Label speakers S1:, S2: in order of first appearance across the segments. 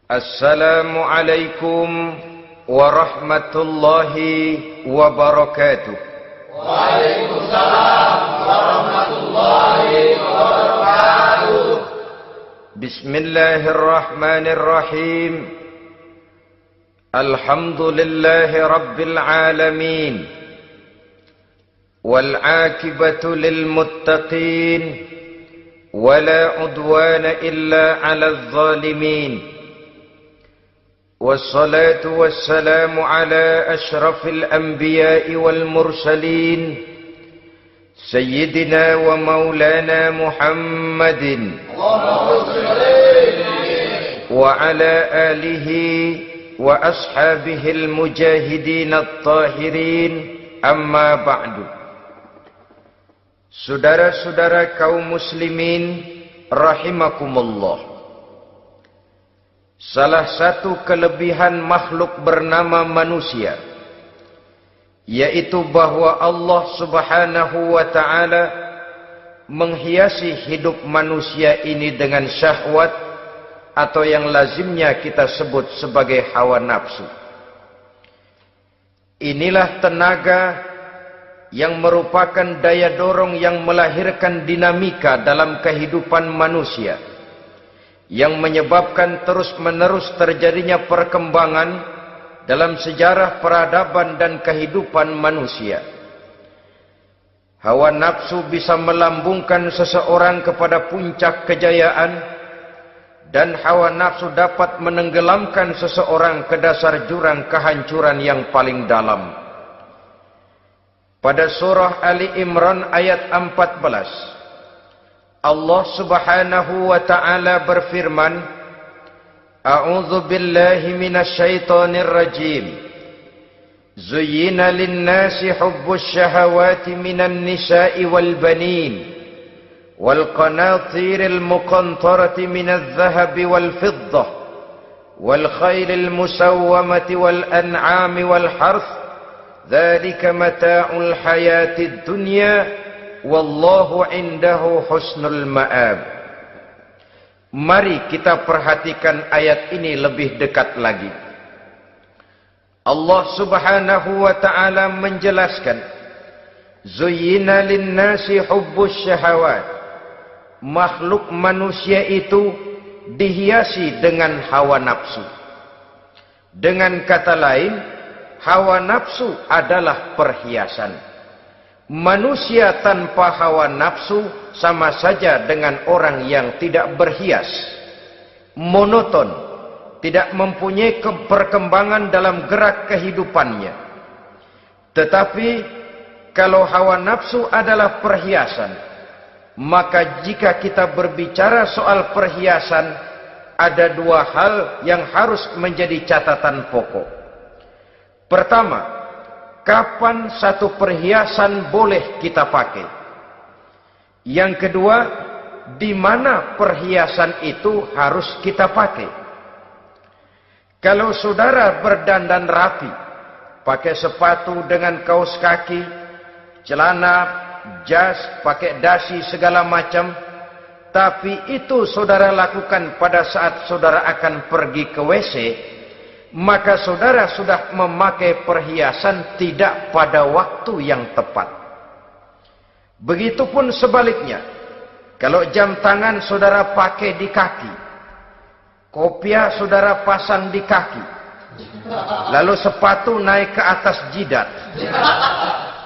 S1: Assalamualaikum warahmatullahi wabarakatuh.
S2: Waalaikumsalam warahmatullahi wabarakatuh.
S1: Bismillahirrahmanirrahim. Alhamdulillahi rabbil alamin. Wal aqibatu lil muttaqin. Wala udwana illa 'alal zalimin. والصلاة والسلام على أشرف الأنبياء والمرسلين سيدنا ومولانا محمد وعلى آله وأصحابه المجاهدين الطاهرين أما بعد. Saudara-saudara kaum muslimin rahimakumullah. Salah satu kelebihan makhluk bernama manusia, yaitu bahwa Allah subhanahu wa ta'ala menghiasi hidup manusia ini dengan syahwat, atau yang lazimnya kita sebut sebagai hawa nafsu. Inilah tenaga yang merupakan daya dorong yang melahirkan dinamika dalam kehidupan manusia, yang menyebabkan terus-menerus terjadinya perkembangan dalam sejarah peradaban dan kehidupan manusia. Hawa nafsu bisa melambungkan seseorang kepada puncak kejayaan, dan hawa nafsu dapat menenggelamkan seseorang ke dasar jurang kehancuran yang paling dalam. Pada surah Ali Imran ayat 14, Allah subhanahu wa ta'ala berfirman, A'udzu billahi minasyaitonir rajim. Zuyyina lin-nasi hubbus syahawati minan nisa'i wal banin wal qanatiril muqantarati minadh dhahabi wal fiddah wal khaylil musawwamati wal an'ami wal harth. Dzalika mata'ul hayatid dunya. Wallahu indahu husnul ma'ab. Mari kita perhatikan ayat ini lebih dekat lagi. Allah subhanahu wa ta'ala menjelaskan, Zuyyina linnasi hubbus syahawat. Makhluk manusia itu dihiasi dengan hawa nafsu. Dengan kata lain, hawa nafsu adalah perhiasan. Manusia tanpa hawa nafsu sama saja dengan orang yang tidak berhias, monoton, tidak mempunyai perkembangan dalam gerak kehidupannya. Tetapi kalau hawa nafsu adalah perhiasan, maka jika kita berbicara soal perhiasan, ada dua hal yang harus menjadi catatan pokok. Pertama, kapan satu perhiasan boleh kita pakai? Yang kedua, di mana perhiasan itu harus kita pakai? Kalau saudara berdandan rapi, pakai sepatu dengan kaos kaki, celana, jas, pakai dasi segala macam, tapi itu saudara lakukan pada saat saudara akan pergi ke WC, maka saudara sudah memakai perhiasan tidak pada waktu yang tepat. Begitupun sebaliknya, kalau jam tangan saudara pakai di kaki, kopiah saudara pasang di kaki, lalu sepatu naik ke atas jidat,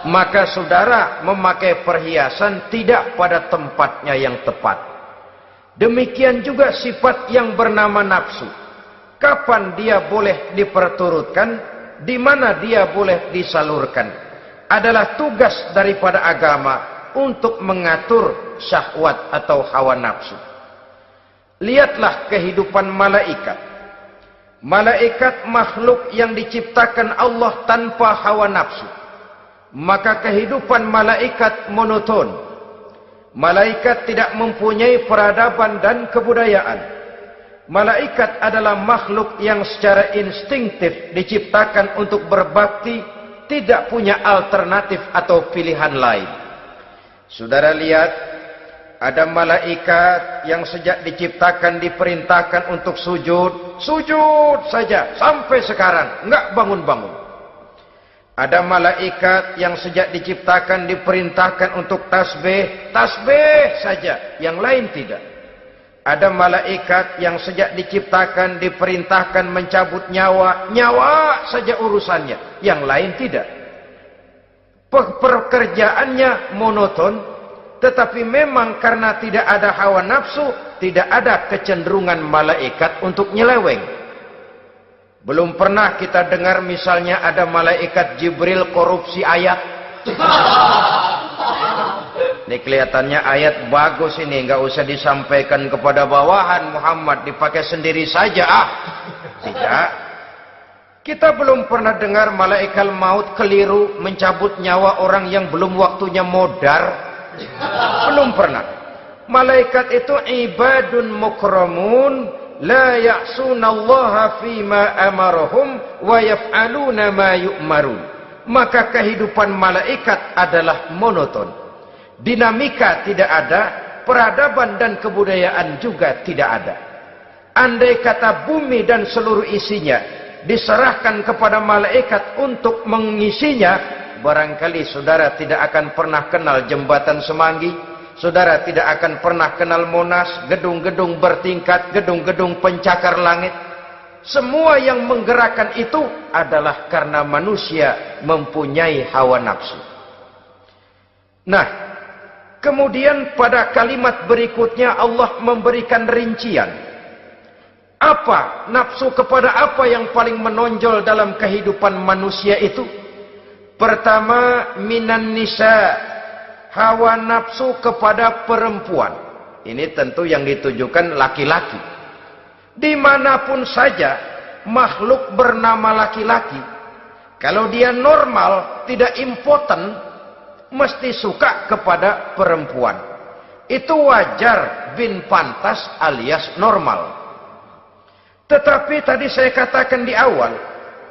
S1: maka saudara memakai perhiasan tidak pada tempatnya yang tepat. Demikian juga sifat yang bernama nafsu. kapan dia boleh diperturutkan, di mana dia boleh disalurkan. Adalah tugas daripada agama untuk mengatur syahwat atau hawa nafsu. Lihatlah kehidupan malaikat. Malaikat makhluk yang diciptakan Allah tanpa hawa nafsu. Maka kehidupan malaikat monoton. Malaikat tidak mempunyai peradaban dan kebudayaan. Malaikat adalah makhluk yang secara instinktif diciptakan untuk berbakti, tidak punya alternatif atau pilihan lain. Saudara lihat, ada malaikat yang sejak diciptakan diperintahkan untuk sujud, sujud saja sampai sekarang, enggak bangun-bangun. Ada malaikat yang sejak diciptakan diperintahkan untuk tasbih, tasbih saja, yang lain tidak. Ada malaikat yang sejak diciptakan diperintahkan mencabut nyawa, nyawa saja urusannya, yang lain tidak. Pekerjaannya monoton, tetapi memang karena tidak ada hawa nafsu, tidak ada kecenderungan malaikat untuk nyeleweng. Belum pernah kita dengar misalnya ada malaikat Jibril korupsi ayat. Ini kelihatannya ayat bagus ini, nggak usah disampaikan kepada bawahan Muhammad, dipakai sendiri saja. Tidak. Kita belum pernah dengar malaikat maut keliru mencabut nyawa orang yang belum waktunya modar. Belum pernah. Malaikat itu ibadun mukramun, la ya'sunallaha fima amarahum wa yaf'aluna ma yu'marun. Maka kehidupan malaikat adalah monoton. Dinamika tidak ada, peradaban dan kebudayaan juga tidak ada. Andai kata bumi dan seluruh isinya diserahkan kepada malaikat untuk mengisinya, barangkali saudara tidak akan pernah kenal jembatan Semanggi, saudara tidak akan pernah kenal Monas, gedung-gedung bertingkat, gedung-gedung pencakar langit. Semua yang menggerakkan itu adalah karena manusia mempunyai hawa nafsu. Nah, kemudian pada kalimat berikutnya Allah memberikan rincian. Apa nafsu kepada apa yang paling menonjol dalam kehidupan manusia itu? Pertama, minan nisa, hawa nafsu kepada perempuan. Ini tentu yang ditujukan laki-laki. Dimanapun saja makhluk bernama laki-laki, kalau dia normal, tidak impoten, mesti suka kepada perempuan. Itu wajar, bin pantas alias normal. Tetapi tadi saya katakan di awal,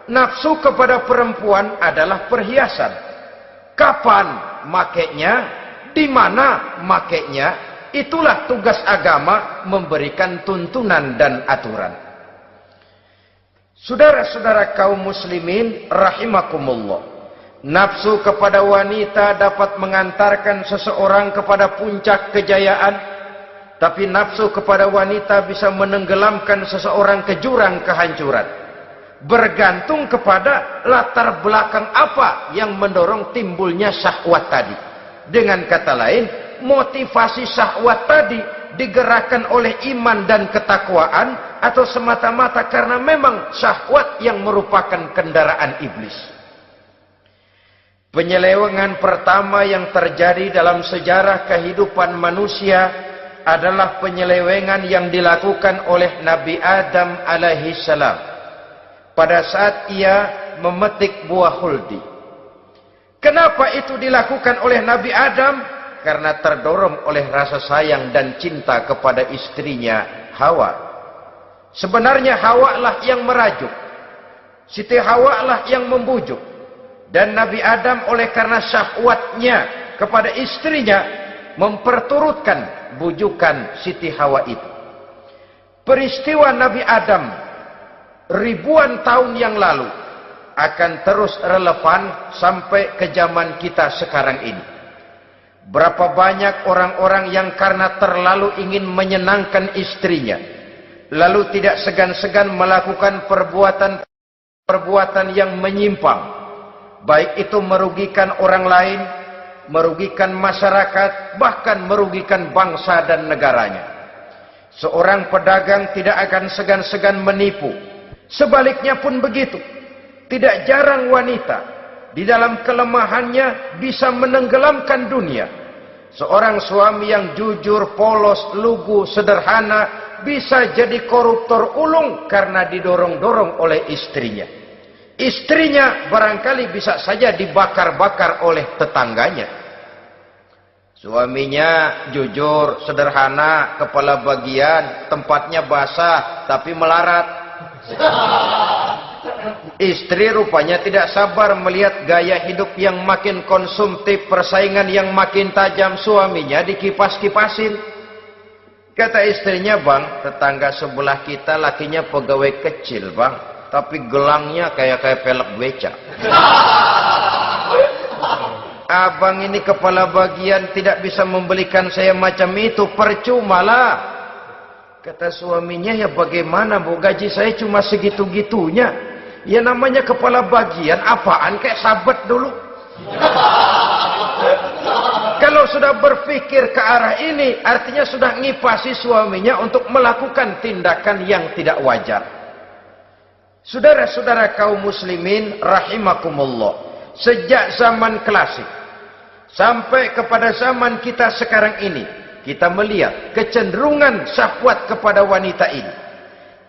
S1: nafsu kepada perempuan adalah perhiasan. Kapan makainya, di mana makainya, itulah tugas agama memberikan tuntunan dan aturan. Saudara-saudara kaum muslimin rahimakumullah, nafsu kepada wanita dapat mengantarkan seseorang kepada puncak kejayaan, tapi nafsu kepada wanita bisa menenggelamkan seseorang ke jurang kehancuran. Bergantung kepada latar belakang apa yang mendorong timbulnya syahwat tadi. Dengan kata lain, motivasi syahwat tadi digerakkan oleh iman dan ketakwaan, atau semata-mata karena memang syahwat yang merupakan kendaraan iblis. Penyelewengan pertama yang terjadi dalam sejarah kehidupan manusia adalah penyelewengan yang dilakukan oleh Nabi Adam alaihi salam pada saat ia memetik buah huldi. Kenapa itu dilakukan oleh Nabi Adam? Karena terdorong oleh rasa sayang dan cinta kepada istrinya Hawa. Sebenarnya Hawa lah yang merajuk, Siti Hawa lah yang membujuk. Dan Nabi Adam oleh karena syahwatnya kepada istrinya memperturutkan bujukan Siti Hawa itu. Peristiwa Nabi Adam ribuan tahun yang lalu akan terus relevan sampai ke zaman kita sekarang ini. Berapa banyak orang-orang yang karena terlalu ingin menyenangkan istrinya, lalu tidak segan-segan melakukan perbuatan yang menyimpang, baik itu merugikan orang lain, merugikan masyarakat, bahkan merugikan bangsa dan negaranya. Seorang pedagang tidak akan segan-segan menipu, Sebaliknya pun begitu. Tidak jarang wanita di dalam kelemahannya bisa menenggelamkan dunia. Seorang suami yang jujur, polos, lugu, sederhana bisa jadi koruptor ulung karena didorong-dorong oleh istrinya. Istrinya barangkali bisa saja dibakar-bakar oleh tetangganya. Suaminya jujur, sederhana, kepala bagian, tempatnya basah, tapi melarat. Istri rupanya tidak sabar melihat gaya hidup yang makin konsumtif, persaingan yang makin tajam, suaminya dikipas-kipasin. Kata istrinya, "Bang, tetangga sebelah kita lakinya pegawai kecil, Bang, tapi gelangnya kayak pelek beca. Abang ini kepala bagian tidak bisa membelikan saya macam itu, percumalah." Kata suaminya, "Ya bagaimana Bu, gaji saya cuma segitu-gitunya. Ya namanya kepala bagian, apaan kayak sabet dulu." Kalau sudah berpikir ke arah ini, artinya sudah ngipasi suaminya untuk melakukan tindakan yang tidak wajar. Saudara-saudara kaum muslimin rahimakumullah, sejak zaman klasik sampai kepada zaman kita sekarang ini, kita melihat kecenderungan syahwat kepada wanita ini.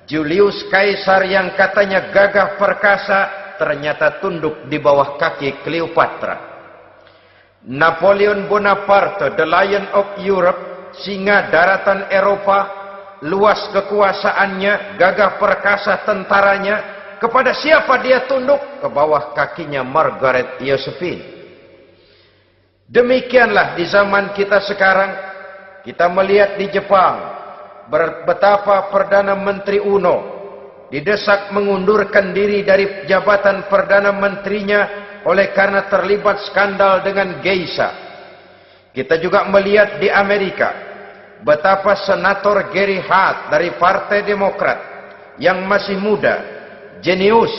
S1: Julius Kaisar yang katanya gagah perkasa, ternyata tunduk di bawah kaki Cleopatra. Napoleon Bonaparte, the Lion of Europe, singa daratan Eropa, luas kekuasaannya, gagah perkasa tentaranya, kepada siapa dia tunduk? Ke bawah kakinya Margaret Josephine. Demikianlah di zaman kita sekarang, kita melihat di Jepang, betapa Perdana Menteri Uno didesak mengundurkan diri dari jabatan Perdana Menterinya oleh karena terlibat skandal dengan geisha. Kita juga melihat di Amerika, betapa Senator Gary Hart dari Partai Demokrat yang masih muda, jenius,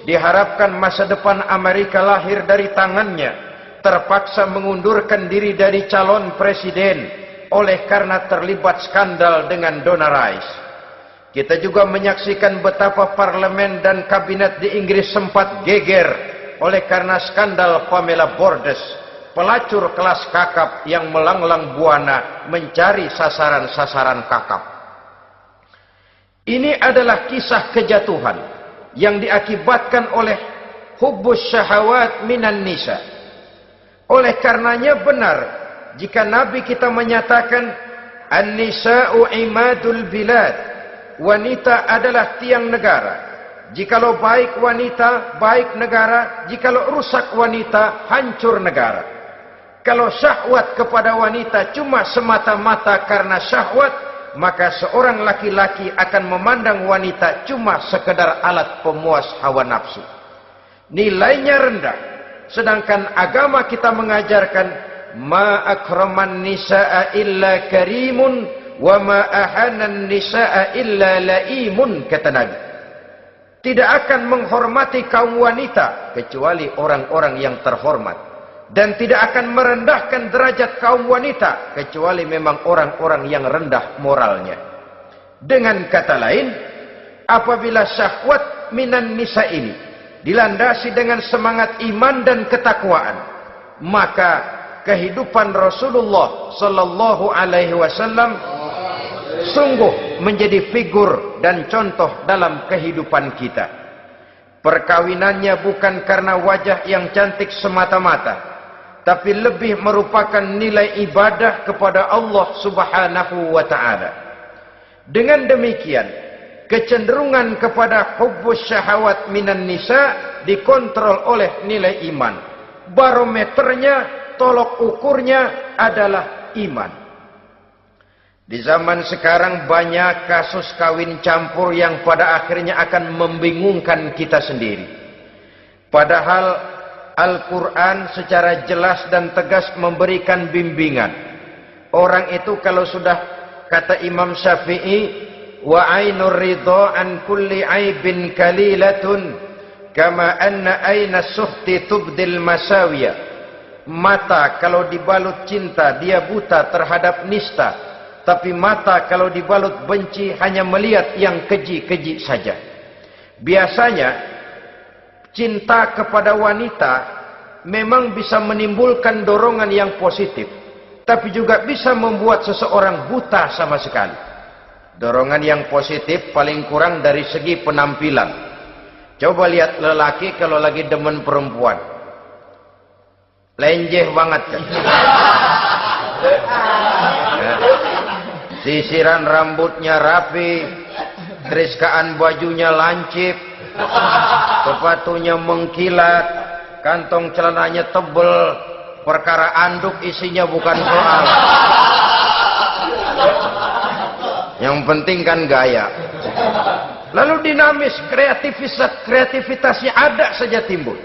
S1: diharapkan masa depan Amerika lahir dari tangannya, terpaksa mengundurkan diri dari calon presiden oleh karena terlibat skandal dengan Donna Rice. Kita juga menyaksikan betapa parlemen dan kabinet di Inggris sempat geger oleh karena skandal Pamela Bordes, pelacur kelas kakap yang melanglang buana mencari sasaran-sasaran kakap. Ini adalah kisah kejatuhan yang diakibatkan oleh hubbus syahawat minan nisa. Oleh karenanya benar jika Nabi kita menyatakan an-nisa'u imadul bilad, wanita adalah tiang negara. Jikalau baik wanita, baik negara. Jikalau rusak wanita, hancur negara. Kalau syahwat kepada wanita cuma semata-mata karena syahwat, maka seorang laki-laki akan memandang wanita cuma sekedar alat pemuas hawa nafsu. Nilainya rendah. Sedangkan agama kita mengajarkan ma akraman nisaa illa karimun wa ma ahanan nisaa illa laimun, kata Nabi. Tidak akan menghormati kaum wanita kecuali orang-orang yang terhormat, dan tidak akan merendahkan derajat kaum wanita kecuali memang orang-orang yang rendah moralnya. Dengan kata lain, apabila syahwat minan nisa ini dilandasi dengan semangat iman dan ketakwaan, maka kehidupan Rasulullah sallallahu alaihi wasallam sungguh menjadi figur dan contoh dalam kehidupan kita. Perkawinannya bukan karena wajah yang cantik semata-mata, tapi lebih merupakan nilai ibadah kepada Allah Subhanahu wa ta'ala. Dengan demikian, kecenderungan kepada hubbus syahawat minan nisa dikontrol oleh nilai iman. Barometernya, tolok ukurnya adalah iman. Di zaman sekarang banyak kasus kawin campur yang pada akhirnya akan membingungkan kita sendiri. Padahal Al-Quran secara jelas dan tegas memberikan bimbingan. Orang itu kalau sudah, kata Imam Syafi'i, wa ainur ridha an kulli aibin kalilatun kama anna aina suhti tubdil masawiya. Mata kalau dibalut cinta dia buta terhadap nista, tapi mata kalau dibalut benci hanya melihat yang keji-keji saja. Biasanya cinta kepada wanita memang bisa menimbulkan dorongan yang positif, tapi juga bisa membuat seseorang buta sama sekali. Dorongan yang positif paling kurang dari segi penampilan. Coba lihat lelaki kalau lagi demen perempuan, lenjeh banget kan. Sisiran rambutnya rapi, teriskaan bajunya lancip, sepatunya mengkilat, kantong celananya tebel, perkara anduk isinya bukan soal. Yang penting kan gaya. Lalu dinamis, kreativitasnya ada saja timbul.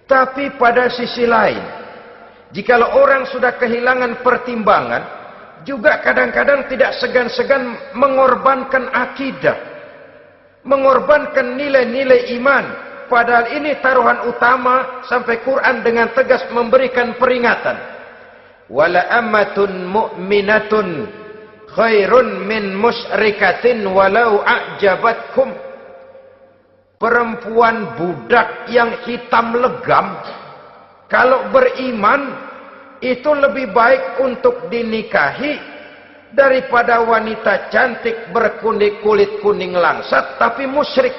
S1: Tapi pada sisi lain, jikalau orang sudah kehilangan pertimbangan, juga kadang-kadang tidak segan-segan mengorbankan akidah, mengorbankan nilai-nilai iman. Padahal ini taruhan utama, sampai Quran dengan tegas memberikan peringatan. Wala ammatun mu'minatun khairun min musyrikatin walau a'jabatkum. Perempuan budak yang hitam legam, kalau beriman, itu lebih baik untuk dinikahi daripada wanita cantik berkulit kuning langsat tapi musyrik.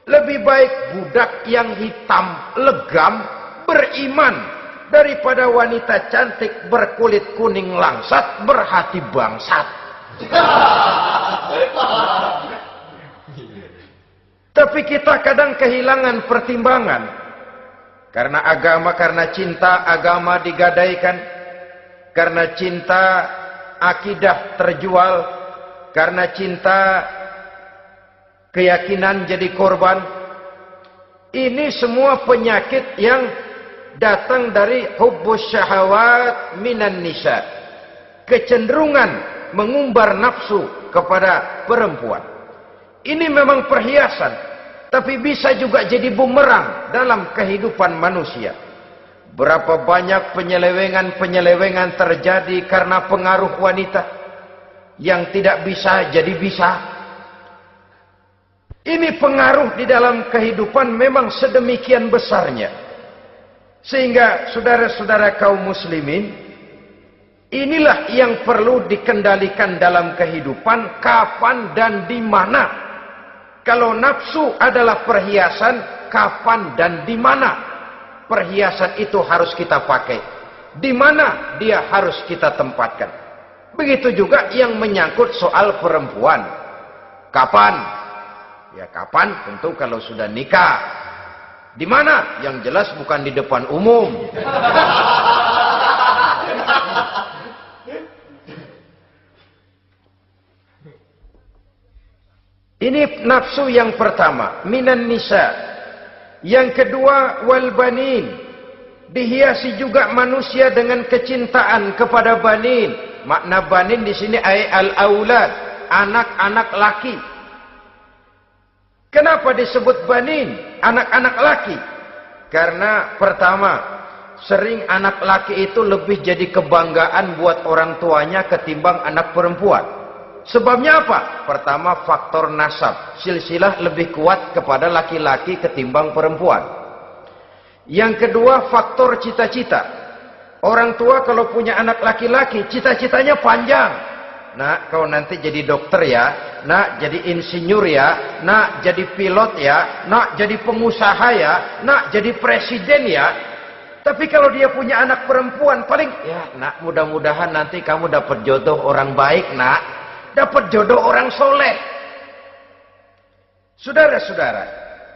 S1: Lebih baik budak yang hitam legam beriman daripada wanita cantik berkulit kuning langsat berhati bangsat. Tapi kita kadang kehilangan pertimbangan. Karena agama, karena cinta agama digadaikan. Karena cinta akidah terjual. Karena cinta keyakinan jadi korban. Ini semua penyakit yang datang dari hubbus syahawat minan nisa. Kecenderungan mengumbar nafsu kepada perempuan. Ini memang perhiasan. Tapi bisa juga jadi bumerang dalam kehidupan manusia. Berapa banyak penyelewengan terjadi karena pengaruh wanita. Yang tidak bisa jadi bisa. Ini pengaruh di dalam kehidupan memang sedemikian besarnya. Sehingga saudara-saudara kaum muslimin, inilah yang perlu dikendalikan dalam kehidupan, kapan dan di mana. Kalau nafsu adalah perhiasan, kapan dan di mana perhiasan itu harus kita pakai? Di mana dia harus kita tempatkan? Begitu juga yang menyangkut soal perempuan. Kapan? Ya kapan? Tentu kalau sudah nikah. Di mana? Yang jelas bukan di depan umum. Ini nafsu yang pertama, minan nisa. Yang kedua, wal banin. Dihiasi juga manusia dengan kecintaan kepada banin. Makna banin di sini ay al-aulad, anak-anak laki. Kenapa disebut banin, anak-anak laki? Karena pertama, sering anak laki itu lebih jadi kebanggaan buat orang tuanya ketimbang anak perempuan. Sebabnya apa? Pertama, faktor nasab. Silsilah lebih kuat kepada laki-laki ketimbang perempuan. Yang kedua, faktor cita-cita. Orang tua kalau punya anak laki-laki, cita-citanya panjang. Nak, kau nanti jadi dokter ya. Nak, jadi insinyur ya. Nak, jadi pilot ya. Nak, jadi pengusaha ya. Nak, jadi presiden ya. Tapi kalau dia punya anak perempuan, paling, ya nak, mudah-mudahan nanti kamu dapat jodoh orang baik nak. Dapat jodoh orang soleh. Saudara-saudara,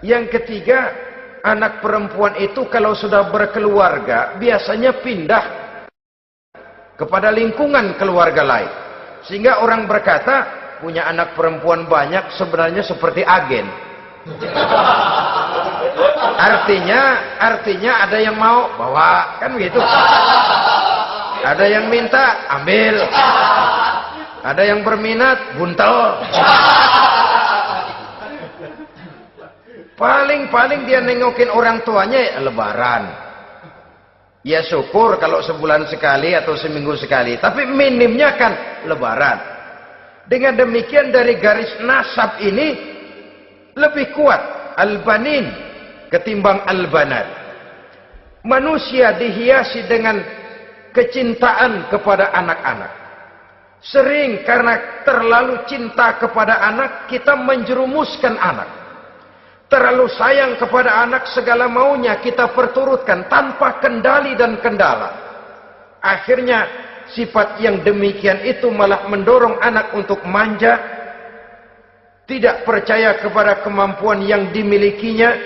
S1: yang ketiga, anak perempuan itu kalau sudah berkeluarga, biasanya pindah kepada lingkungan keluarga lain. Sehingga orang berkata, punya anak perempuan banyak sebenarnya seperti agen. Artinya ada yang mau bawa, kan begitu. Ada yang minta, ambil. Ada yang berminat, buntel. Paling dia nengokin orang tuanya ya lebaran. Ya syukur kalau sebulan sekali atau seminggu sekali. Tapi minimnya kan lebaran. Dengan demikian dari garis nasab ini, lebih kuat al-banin ketimbang al-banat. Manusia dihiasi dengan kecintaan kepada anak-anak. Sering karena terlalu cinta kepada anak, kita menjerumuskan anak. Terlalu sayang kepada anak, segala maunya kita perturutkan tanpa kendali dan kendala. Akhirnya sifat yang demikian itu malah mendorong anak untuk manja, tidak percaya kepada kemampuan yang dimilikinya,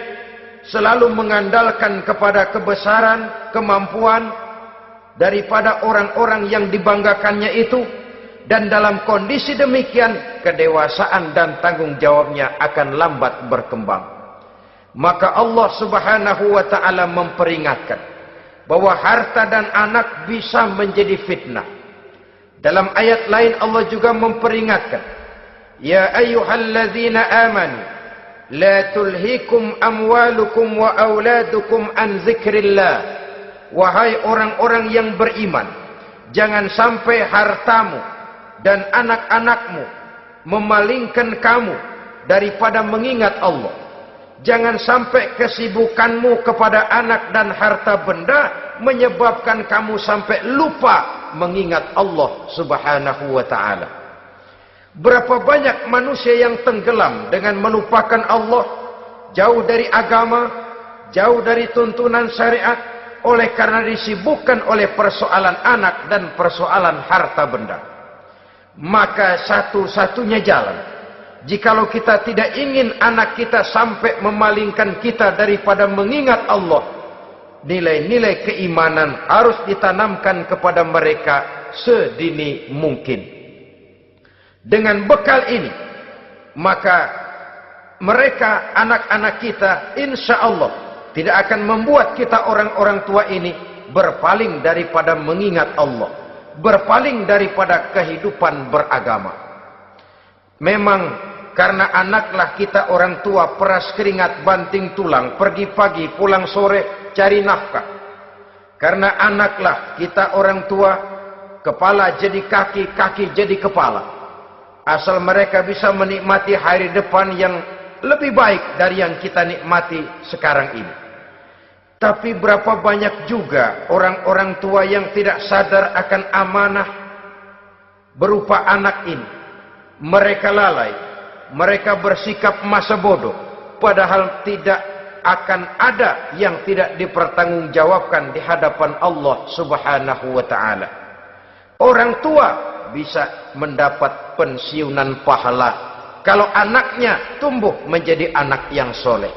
S1: selalu mengandalkan kepada kebesaran, kemampuan daripada orang-orang yang dibanggakannya itu. Dan dalam kondisi demikian, kedewasaan dan tanggung jawabnya akan lambat berkembang. Maka Allah Subhanahu wa ta'ala memperingatkan bahwa harta dan anak bisa menjadi fitnah. Dalam ayat lain Allah juga memperingatkan, ya ayyuhalladzina amanu la tulhikum amwalukum wa auladukum an zikrillah. Wahai orang-orang yang beriman, jangan sampai hartamu dan anak-anakmu memalingkan kamu daripada mengingat Allah. Jangan sampai kesibukanmu kepada anak dan harta benda menyebabkan kamu sampai lupa mengingat Allah Subhanahu wa ta'ala. Berapa banyak manusia yang tenggelam dengan melupakan Allah, jauh dari agama, jauh dari tuntunan syariat, oleh karena disibukkan oleh persoalan anak dan persoalan harta benda. Maka satu-satunya jalan, jikalau kita tidak ingin anak kita sampai memalingkan kita daripada mengingat Allah, nilai-nilai keimanan harus ditanamkan kepada mereka sedini mungkin. Dengan bekal ini, maka mereka, anak-anak kita, insya Allah tidak akan membuat kita orang-orang tua ini berpaling daripada mengingat Allah, berpaling daripada kehidupan beragama. Memang karena anaklah kita orang tua peras keringat banting tulang, pergi pagi pulang sore cari nafkah. Karena anaklah kita orang tua, kepala jadi kaki, kaki jadi kepala. Asal mereka bisa menikmati hari depan yang lebih baik dari yang kita nikmati sekarang ini. Tapi berapa banyak juga orang-orang tua yang tidak sadar akan amanah berupa anak ini. Mereka lalai, mereka bersikap masa bodoh, padahal tidak akan ada yang tidak dipertanggungjawabkan di hadapan Allah Subhanahu wa ta'ala. Orang tua bisa mendapat pensiunan pahala kalau anaknya tumbuh menjadi anak yang soleh.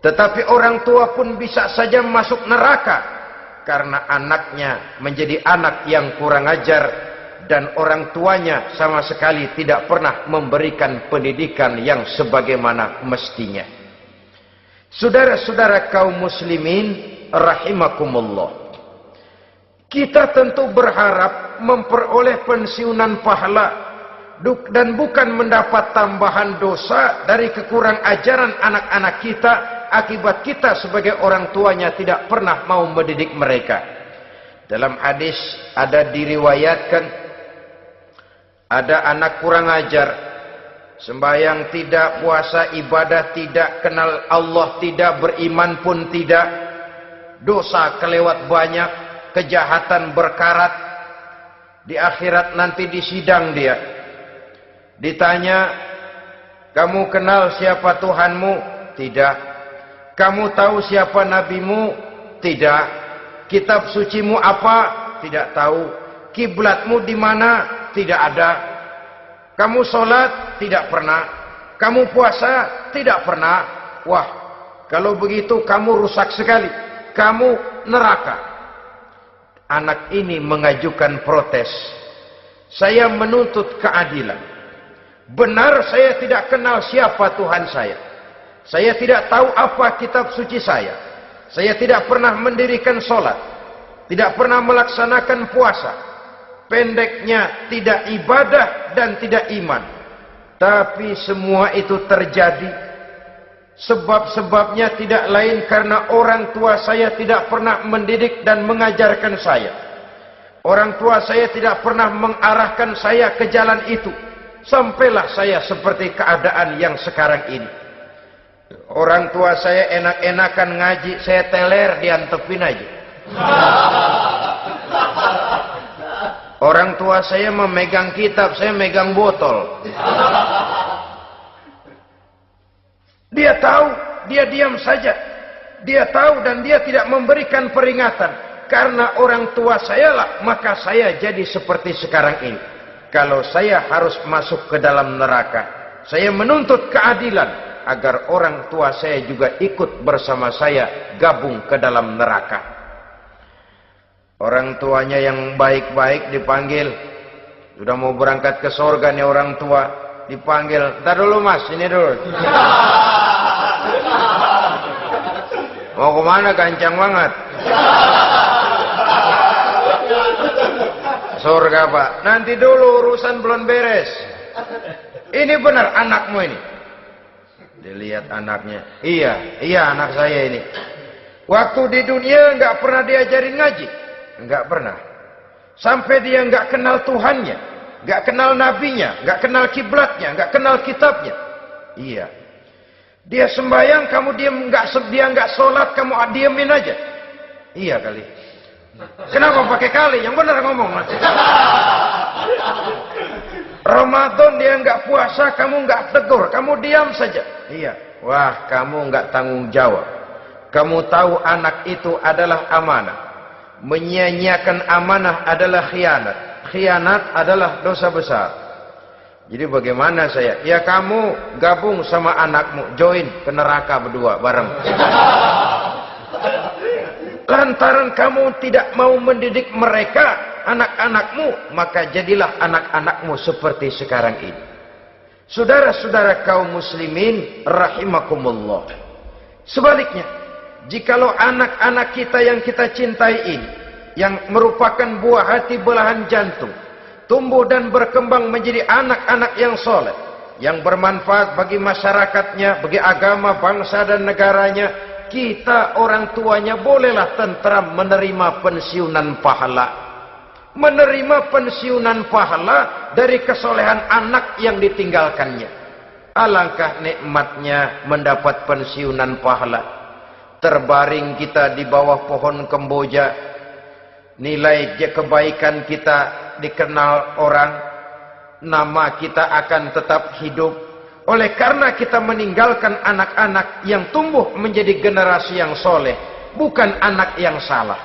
S1: Tetapi orang tua pun bisa saja masuk neraka karena anaknya menjadi anak yang kurang ajar dan orang tuanya sama sekali tidak pernah memberikan pendidikan yang sebagaimana mestinya. Saudara-saudara kaum muslimin rahimakumullah, kita tentu berharap memperoleh pensiunan pahala dan bukan mendapat tambahan dosa dari kekurang ajaran anak-anak kita akibat kita sebagai orang tuanya tidak pernah mau mendidik mereka. Dalam hadis ada diriwayatkan, ada anak kurang ajar, sembahyang tidak, puasa ibadah tidak, kenal Allah tidak, beriman pun tidak, dosa kelewat banyak, kejahatan berkarat. Di akhirat nanti disidang dia, ditanya, kamu kenal siapa Tuhanmu? Tidak. Kamu tahu siapa nabimu? Tidak. Kitab sucimu apa? Tidak tahu. Kiblatmu di mana? Tidak ada. Kamu sholat? Tidak pernah. Kamu puasa? Tidak pernah. Wah, kalau begitu kamu rusak sekali. Kamu neraka. Anak ini mengajukan protes. Saya menuntut keadilan. Benar saya tidak kenal siapa Tuhan saya. Saya tidak tahu apa kitab suci saya. Saya tidak pernah mendirikan sholat. Tidak pernah melaksanakan puasa. Pendeknya tidak ibadah dan tidak iman. Tapi semua itu terjadi. Sebab-sebabnya tidak lain karena orang tua saya tidak pernah mendidik dan mengajarkan saya. Orang tua saya tidak pernah mengarahkan saya ke jalan itu. Sampailah saya seperti keadaan yang sekarang ini. Orang tua saya enak-enakan ngaji, saya teler diantepin aja. Orang tua saya memegang kitab, saya megang botol. Dia tahu, dia diam saja. Dia tahu dan dia tidak memberikan peringatan. Karena orang tua saya lah, maka saya jadi seperti sekarang ini. Kalau saya harus masuk ke dalam neraka, saya menuntut keadilan agar orang tua saya juga ikut bersama saya gabung ke dalam neraka. Orang tuanya yang baik-baik dipanggil, sudah mau berangkat ke surga nih orang tua, dipanggil, "Ntar dulu mas, ini dulu." Mau kemana, gancang banget? Surga pak, nanti dulu urusan belum beres. Ini benar anakmu ini? Dilihat anaknya, iya anak saya ini. Waktu di dunia nggak pernah diajarin ngaji. Enggak pernah. Sampai dia enggak kenal Tuhannya, enggak kenal nabinya, enggak kenal kiblatnya, enggak kenal kitabnya. Iya. Dia sembahyang, kamu diam, dia enggak sholat, kamu diemin aja. Iya kali. Kenapa pakai kali? Yang benar ngomong. Ramadan dia enggak puasa, kamu enggak tegur, kamu diam saja. Iya. Wah, kamu enggak tanggung jawab. Kamu tahu anak itu adalah amanah. Menyia-nyiakan amanah adalah khianat. Khianat adalah dosa besar. Jadi bagaimana saya? Ya kamu gabung sama anakmu, join ke neraka berdua bareng. Lantaran kamu tidak mau mendidik mereka, anak-anakmu, maka jadilah anak-anakmu seperti sekarang ini. Saudara-saudara kaum muslimin rahimakumullah. Sebaliknya, jikalau anak-anak kita yang kita cintai ini, yang merupakan buah hati belahan jantung, tumbuh dan berkembang menjadi anak-anak yang soleh, yang bermanfaat bagi masyarakatnya, bagi agama, bangsa dan negaranya, kita orang tuanya bolehlah tentram menerima pensiunan pahala. Menerima pensiunan pahala dari kesolehan anak yang ditinggalkannya. Alangkah nikmatnya mendapat pensiunan pahala. Terbaring kita di bawah pohon kemboja, nilai kebaikan kita dikenal orang, nama kita akan tetap hidup. Oleh karena kita meninggalkan anak-anak yang tumbuh menjadi generasi yang soleh, bukan anak yang salah.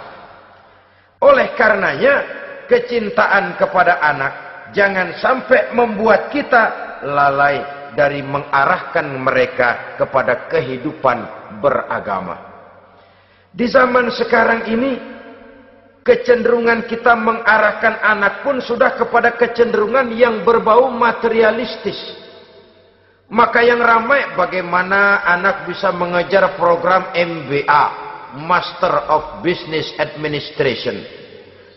S1: Oleh karenanya, kecintaan kepada anak jangan sampai membuat kita lalai dari mengarahkan mereka kepada kehidupan beragama. Di zaman sekarang ini, kecenderungan kita mengarahkan anak pun sudah kepada kecenderungan yang berbau materialistis. Maka yang ramai bagaimana anak bisa mengejar program MBA, Master of Business Administration,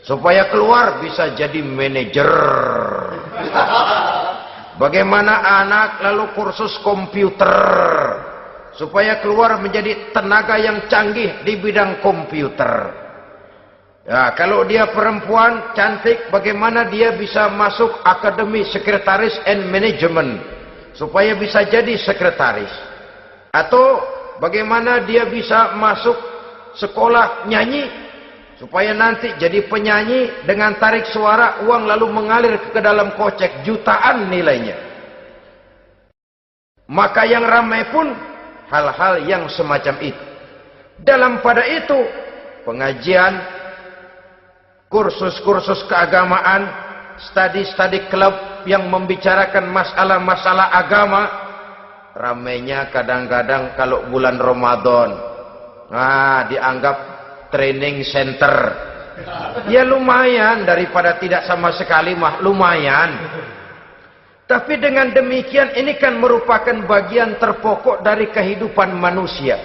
S1: supaya keluar bisa jadi manajer. Bagaimana anak lalu kursus komputer, supaya keluar menjadi tenaga yang canggih di bidang komputer. Ya, kalau dia perempuan cantik, bagaimana dia bisa masuk akademi sekretaris and management, supaya bisa jadi sekretaris. Atau bagaimana dia bisa masuk sekolah nyanyi, supaya nanti jadi penyanyi dengan tarik suara, uang lalu mengalir ke dalam kocek jutaan nilainya. Maka yang ramai pun hal-hal yang semacam itu. Dalam pada itu, pengajian, kursus-kursus keagamaan, studi-studi klub yang membicarakan masalah-masalah agama, ramainya kadang-kadang kalau bulan Ramadan, dianggap training center. Ya lumayan, daripada tidak sama sekali mah lumayan. Tapi dengan demikian ini kan merupakan bagian terpokok dari kehidupan manusia.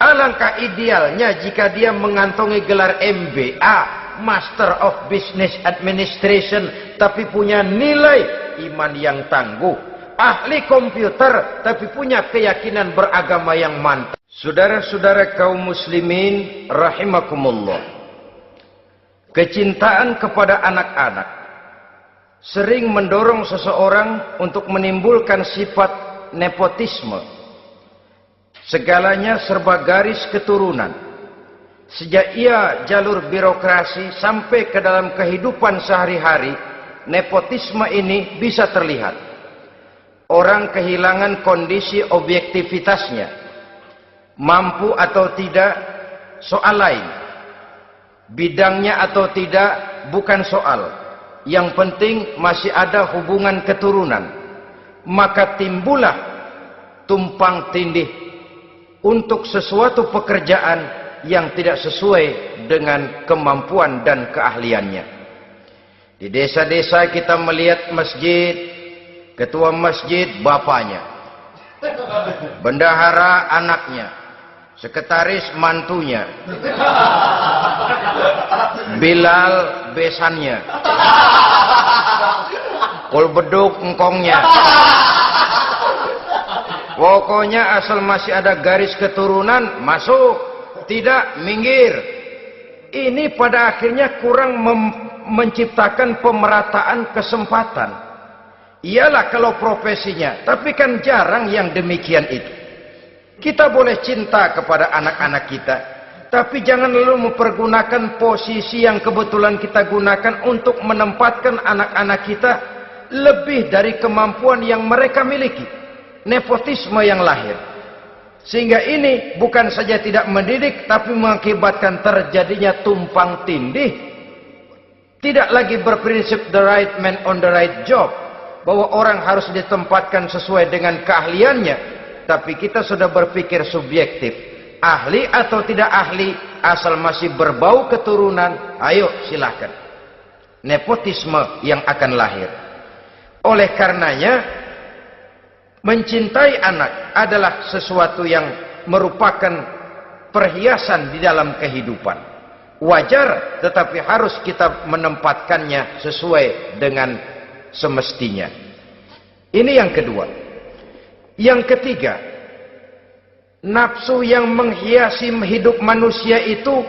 S1: Alangkah idealnya jika dia mengantongi gelar MBA, Master of Business Administration, tapi punya nilai iman yang tangguh, ahli komputer, tapi punya keyakinan beragama yang mantap. Saudara-saudara kaum muslimin rahimakumullah, kecintaan kepada anak-anak sering mendorong seseorang untuk menimbulkan sifat nepotisme. Segalanya serba garis keturunan. Sejak ia jalur birokrasi sampai ke dalam kehidupan sehari-hari, nepotisme ini bisa terlihat. Orang kehilangan kondisi objektivitasnya. Mampu atau tidak, soal lain. Bidangnya atau tidak, bukan soal. Yang penting masih ada hubungan keturunan. Maka timbullah tumpang tindih untuk sesuatu pekerjaan yang tidak sesuai dengan kemampuan dan keahliannya. Di desa-desa kita melihat masjid, ketua masjid bapaknya, bendahara anaknya, sekretaris mantunya, Bilal besannya, kul beduk engkongnya. Pokoknya asal masih ada garis keturunan, masuk, tidak, minggir. Ini pada akhirnya kurang menciptakan pemerataan kesempatan. Iyalah kalau profesinya, tapi kan jarang yang demikian itu. Kita boleh cinta kepada anak-anak kita, tapi jangan lalu mempergunakan posisi yang kebetulan kita gunakan untuk menempatkan anak-anak kita lebih dari kemampuan yang mereka miliki. Nepotisme yang lahir. Sehingga ini bukan saja tidak mendidik, tapi mengakibatkan terjadinya tumpang tindih. Tidak lagi berprinsip the right man on the right job, bahwa orang harus ditempatkan sesuai dengan keahliannya. Tapi kita sudah berpikir subjektif. Ahli atau tidak ahli, asal masih berbau keturunan, ayo silahkan. Nepotisme yang akan lahir. Oleh karenanya, mencintai anak adalah sesuatu yang merupakan perhiasan di dalam kehidupan. Wajar, tetapi harus kita menempatkannya sesuai dengan semestinya. Ini yang kedua. Yang ketiga, nafsu yang menghiasi hidup manusia itu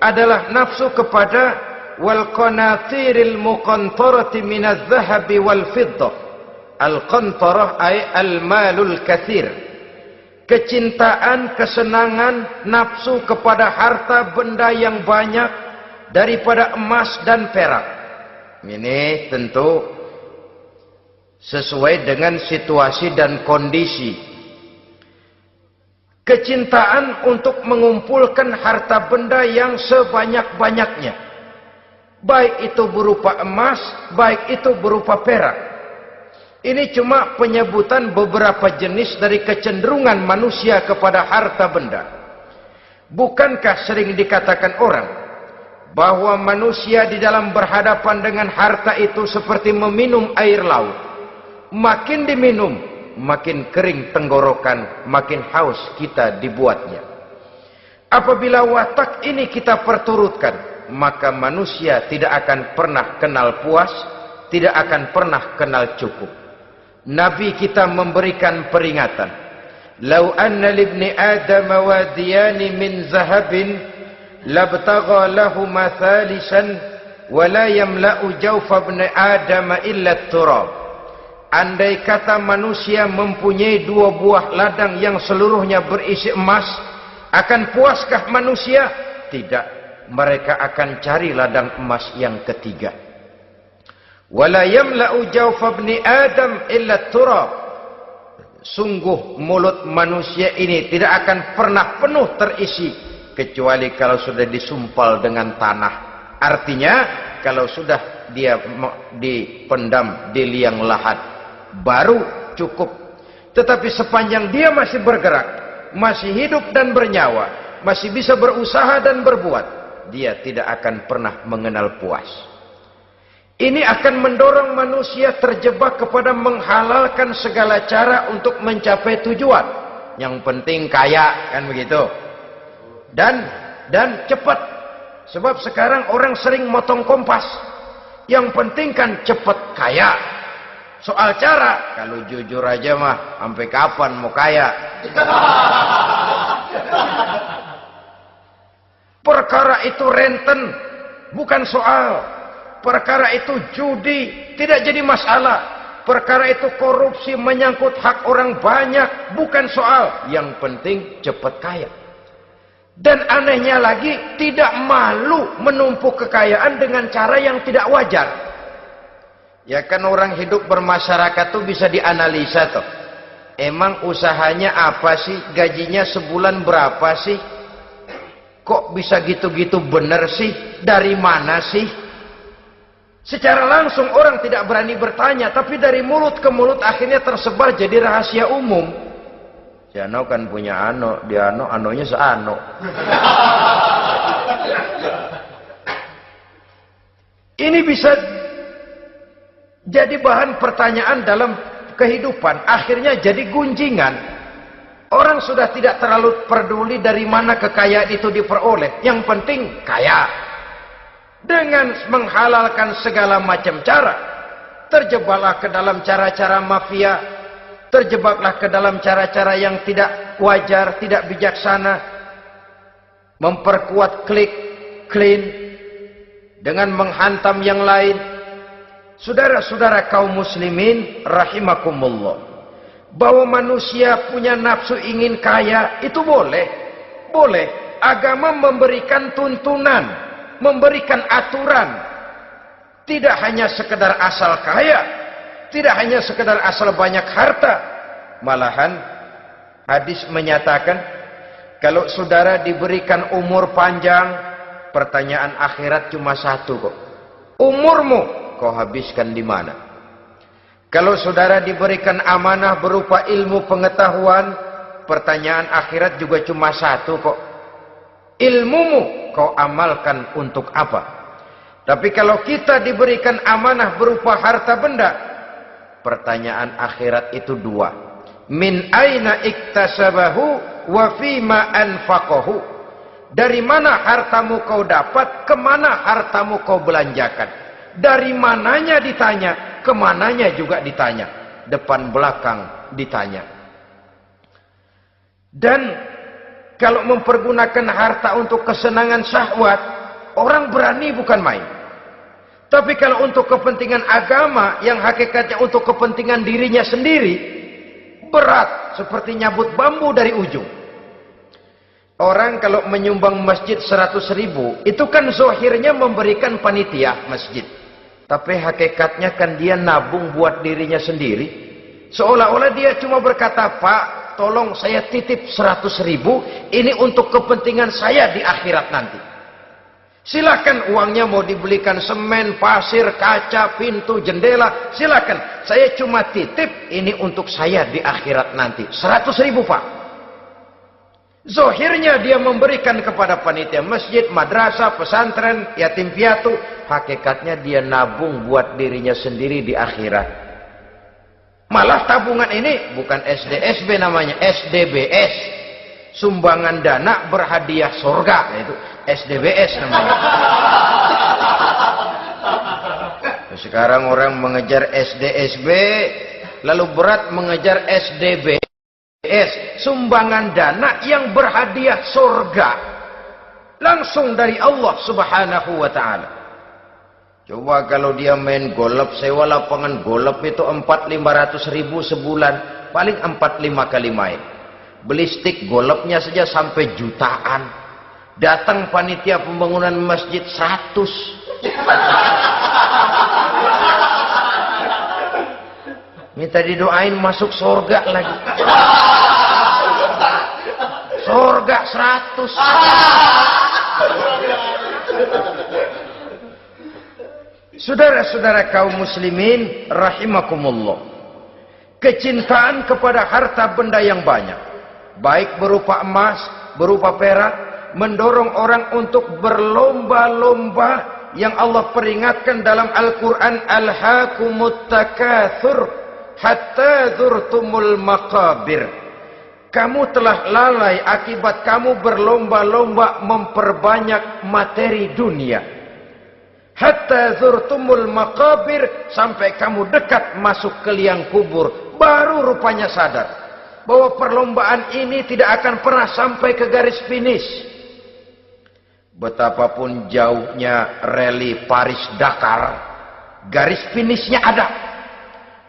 S1: adalah nafsu kepada wal qanatiril muqantarati minadz zahabi wal fiddah. Al-qantarah ay al-malul katsir. Kecintaan, kesenangan, nafsu kepada harta benda yang banyak daripada emas dan perak. Ini tentu sesuai dengan situasi dan kondisi. Kecintaan untuk mengumpulkan harta benda yang sebanyak-banyaknya. Baik itu berupa emas, baik itu berupa perak. Ini cuma penyebutan beberapa jenis dari kecenderungan manusia kepada harta benda. Bukankah sering dikatakan orang bahwa manusia di dalam berhadapan dengan harta itu seperti meminum air laut. Makin diminum, makin kering tenggorokan, makin haus kita dibuatnya. Apabila watak ini kita perturutkan, maka manusia tidak akan pernah kenal puas, tidak akan pernah kenal cukup. Nabi kita memberikan peringatan. Lau anna libni Adam wadiyani min zahabin labtagha lahuma thalisan wa la yamla'u jawfa ibni Adam illa turab. Andai kata manusia mempunyai dua buah ladang yang seluruhnya berisi emas, akan puaskah manusia? Tidak. Mereka akan cari ladang emas yang ketiga. Wala yamla'u jawfa ibni Adam illa turab. Sungguh mulut manusia ini tidak akan pernah penuh terisi kecuali kalau sudah disumpal dengan tanah. Artinya kalau sudah dia dipendam di liang lahat baru cukup. Tetapi sepanjang dia masih bergerak, masih hidup dan bernyawa, masih bisa berusaha dan berbuat, dia tidak akan pernah mengenal puas. Ini akan mendorong manusia terjebak kepada menghalalkan segala cara untuk mencapai tujuan. Yang penting kaya, kan begitu. Dan cepat. Sebab sekarang orang sering motong kompas. Yang penting kan cepat kaya. Soal cara, kalau jujur aja mah, sampai kapan mau kaya? Perkara itu renten, bukan soal. Perkara itu judi, tidak jadi masalah. perkara itu korupsi, menyangkut hak orang banyak, bukan soal. Yang penting cepat kaya. Dan anehnya lagi, tidak malu menumpuk kekayaan dengan cara yang tidak wajar. Ya kan orang hidup bermasyarakat tuh bisa dianalisa tuh. Emang usahanya apa sih? Gajinya sebulan berapa sih? Kok bisa gitu-gitu bener sih? Dari mana sih? Secara langsung orang tidak berani bertanya, tapi dari mulut ke mulut akhirnya tersebar jadi rahasia umum. Si Ano kan punya ano, dia anonya seano. Ini bisa jadi bahan pertanyaan dalam kehidupan, akhirnya jadi gunjingan. Orang sudah tidak terlalu peduli dari mana kekayaan itu diperoleh, yang penting kaya. Dengan menghalalkan segala macam cara, terjebaklah ke dalam cara-cara mafia, terjebaklah ke dalam cara-cara yang tidak wajar, tidak bijaksana, memperkuat klik, clean, dengan menghantam yang lain. Saudara-saudara kaum muslimin rahimakumullah, bahwa manusia punya nafsu ingin kaya itu boleh. Agama memberikan tuntunan, memberikan aturan. Tidak hanya sekedar asal kaya, tidak hanya sekedar asal banyak harta. Malahan hadis menyatakan, kalau saudara diberikan umur panjang, pertanyaan akhirat cuma satu kok. Umurmu kau habiskan di mana? Kalau saudara diberikan amanah berupa ilmu pengetahuan, pertanyaan akhirat juga cuma satu kok. Ilmumu kau amalkan untuk apa? Tapi kalau kita diberikan amanah berupa harta benda, pertanyaan akhirat itu dua. Min aina iktasabahu wa fima anfaqahu. Dari mana hartamu kau dapat, kemana hartamu kau belanjakan. Dari mananya ditanya, kemananya juga ditanya. Depan belakang ditanya. Dan kalau mempergunakan harta untuk kesenangan syahwat, orang berani bukan main. Tapi kalau untuk kepentingan agama, yang hakikatnya untuk kepentingan dirinya sendiri, berat seperti nyabut bambu dari ujung. Orang kalau menyumbang masjid 100.000, itu kan zohirnya memberikan panitia masjid. Tapi hakikatnya kan dia nabung buat dirinya sendiri. Seolah-olah dia cuma berkata, Pak, tolong saya titip 100.000, ini untuk kepentingan saya di akhirat nanti. Silakan uangnya mau dibelikan semen, pasir, kaca, pintu, jendela, silakan. Saya cuma titip ini untuk saya di akhirat nanti. 100.000 Pak. Zohirnya dia memberikan kepada panitia masjid, madrasah, pesantren, yatim piatu. Hakikatnya dia nabung buat dirinya sendiri di akhirat. Malah tabungan ini bukan SDSB namanya, SDBS. Sumbangan dana berhadiah surga, itu SDBS namanya. Sekarang orang mengejar SDSB, lalu berat mengejar SDBS, sumbangan dana yang berhadiah surga langsung dari Allah Subhanahu wa taala. Coba kalau dia main golf, sewa lapangan golf itu 400-500 ribu sebulan, paling 4-5 kali main. Beli stick golfnya saja sampai jutaan. Datang panitia pembangunan masjid 100. Minta didoain masuk surga lagi. Surga 100. Saudara-saudara kaum muslimin rahimakumullah, kecintaan kepada harta benda yang banyak, baik berupa emas, berupa perak, mendorong orang untuk berlomba-lomba yang Allah peringatkan dalam Al-Quran, Alhaakumut takatsur hatta zurtumul maqabir. Kamu telah lalai akibat kamu berlomba-lomba memperbanyak materi dunia. Hatta zurtumul maqabir, sampai kamu dekat masuk ke liang kubur, baru rupanya sadar bahwa perlombaan ini tidak akan pernah sampai ke garis finish. Betapapun jauhnya rally Paris Dakar, garis finishnya ada.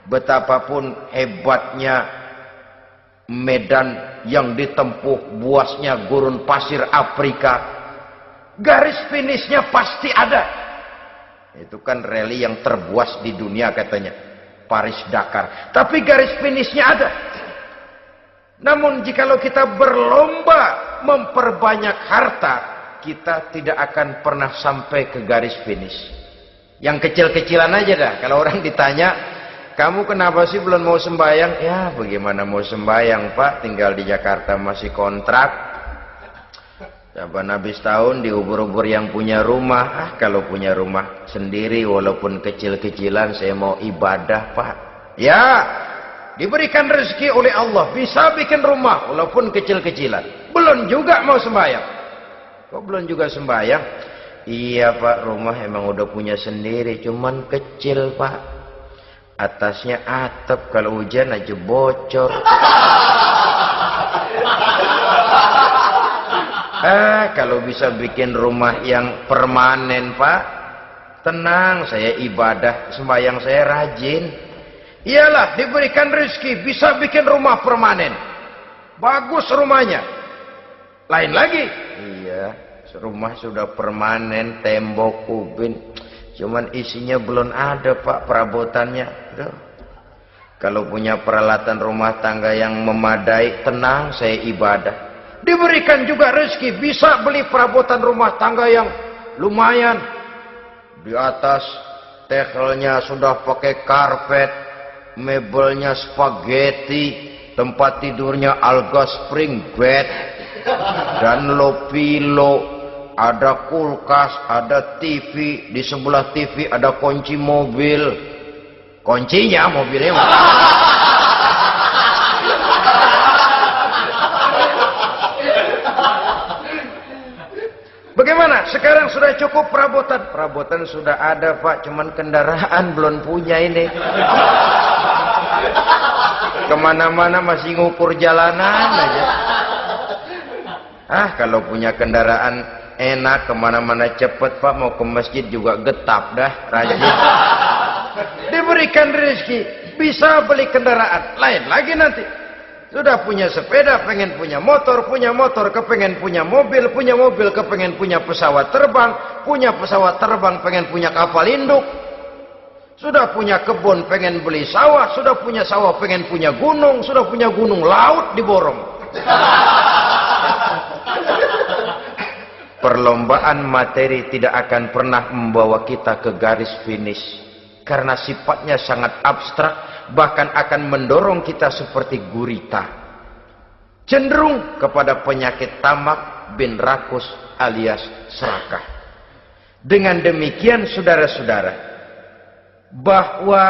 S1: betapapun hebatnya medan yang ditempuh, buasnya gurun pasir Afrika, garis finishnya pasti ada. Itu kan rally yang terbuas di dunia katanya, Paris Dakar, tapi garis finishnya ada. Namun jikalau kita berlomba memperbanyak harta, kita tidak akan pernah sampai ke garis finish. Yang kecil-kecilan aja dah. Kalau orang ditanya, kamu kenapa sih belum mau sembahyang? Ya bagaimana mau sembahyang Pak, tinggal di Jakarta masih kontrak. Saban habis tahun diubur-ubur yang punya rumah. Kalau punya rumah sendiri walaupun kecil-kecilan, saya mau ibadah Pak. Ya, diberikan rezeki oleh Allah, bisa bikin rumah walaupun kecil-kecilan, belum juga mau sembahyang. Kok belum juga sembahyang? Iya Pak, rumah emang udah punya sendiri, cuman kecil Pak, atasnya atap, kalau hujan aja bocor. Kalau bisa bikin rumah yang permanen Pak, tenang, saya ibadah, sembahyang saya rajin. Iyalah, diberikan rezeki, bisa bikin rumah permanen, bagus rumahnya. Lain lagi, iya, rumah sudah permanen, tembok, ubin, cuman isinya belum ada Pak, perabotannya. Duh. Kalau punya peralatan rumah tangga yang memadai, tenang, saya ibadah. Diberikan juga rezeki, bisa beli perabotan rumah tangga yang lumayan. Di atas tekelnya sudah pakai karpet, mebelnya spaghetti, tempat tidurnya alga spring bed dan low pillow, ada kulkas, ada TV, di sebelah TV ada kunci mobil, kuncinya mobilnya. Bagaimana? Sekarang sudah cukup perabotan? Perabotan sudah ada Pak, cuman kendaraan belum punya ini. Kemana-mana masih ngukur jalanan aja. Kalau punya kendaraan enak, kemana-mana cepet Pak, mau ke masjid juga getap dah, rajin. Diberikan rezeki, bisa beli kendaraan. Lain lagi nanti, sudah punya sepeda, pengen punya motor, kepengen punya mobil, kepengen punya pesawat terbang, pengen punya kapal induk. Sudah punya kebun, pengen beli sawah, sudah punya sawah, pengen punya gunung, sudah punya gunung, laut diborong. Perlombaan materi tidak akan pernah membawa kita ke garis finish, karena sifatnya sangat abstrak, bahkan akan mendorong kita seperti gurita, cenderung kepada penyakit tamak bin rakus alias serakah. Dengan demikian saudara-saudara, bahwa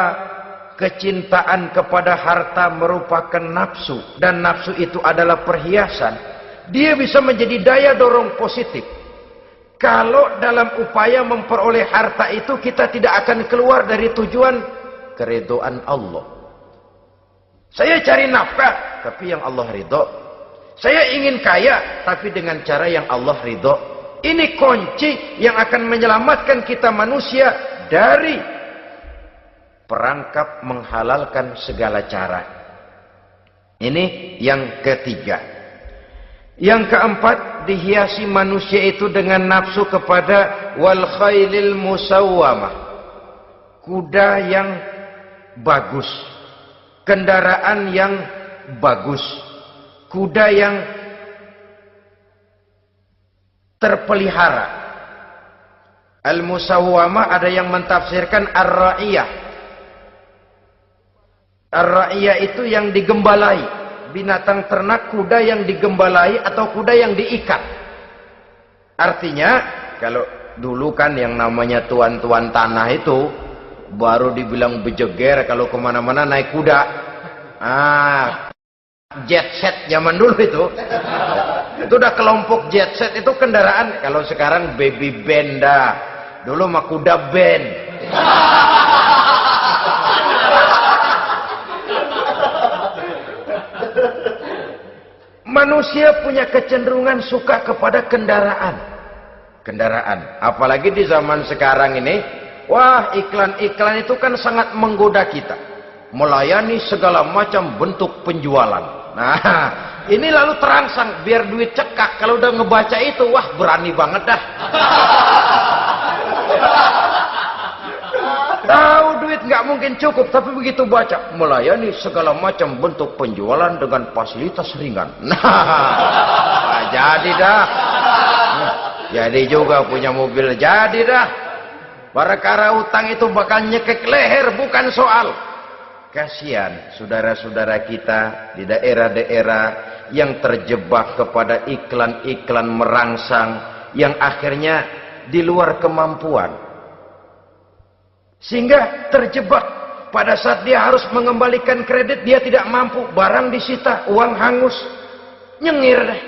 S1: kecintaan kepada harta merupakan nafsu, dan nafsu itu adalah perhiasan, dia bisa menjadi daya dorong positif. Kalau dalam upaya memperoleh harta itu kita tidak akan keluar dari tujuan keridhaan Allah. Saya cari nafkah, tapi yang Allah ridho. Saya ingin kaya, tapi dengan cara yang Allah ridho. Ini kunci yang akan menyelamatkan kita manusia dari perangkap menghalalkan segala cara. Ini yang ketiga. Yang keempat, dihiasi manusia itu dengan nafsu kepada wal khailil musawwamah, kuda yang bagus, kendaraan yang bagus, kuda yang terpelihara. Al-musawwamah ada yang mentafsirkan ar-ra'iyah. Ar-ra'iyah itu yang digembalai, binatang ternak, kuda yang digembalai atau kuda yang diikat. Artinya, kalau dulu kan yang namanya tuan-tuan tanah itu baru dibilang bejeger kalau kemana-mana naik kuda. Jet set zaman dulu itu udah kelompok jet set, itu kendaraan. Kalau sekarang baby benda, dulu mah kuda band. Manusia punya kecenderungan suka kepada kendaraan. Apalagi di zaman sekarang ini, wah, iklan-iklan itu kan sangat menggoda kita. melayani segala macam bentuk penjualan. Nah, ini lalu terangsang biar duit cekak. Kalau udah ngebaca itu, wah berani banget dah. Tahu duit nggak mungkin cukup, tapi begitu baca melayani segala macam bentuk penjualan dengan fasilitas ringan. Nah, jadi dah. Jadi juga punya mobil, jadi dah. Perkara utang itu bakal nyekek leher, bukan soal. Kasihan saudara-saudara kita di daerah-daerah yang terjebak kepada iklan-iklan merangsang yang akhirnya di luar kemampuan. Sehingga terjebak pada saat dia harus mengembalikan kredit, dia tidak mampu, barang disita, uang hangus, nyengir deh.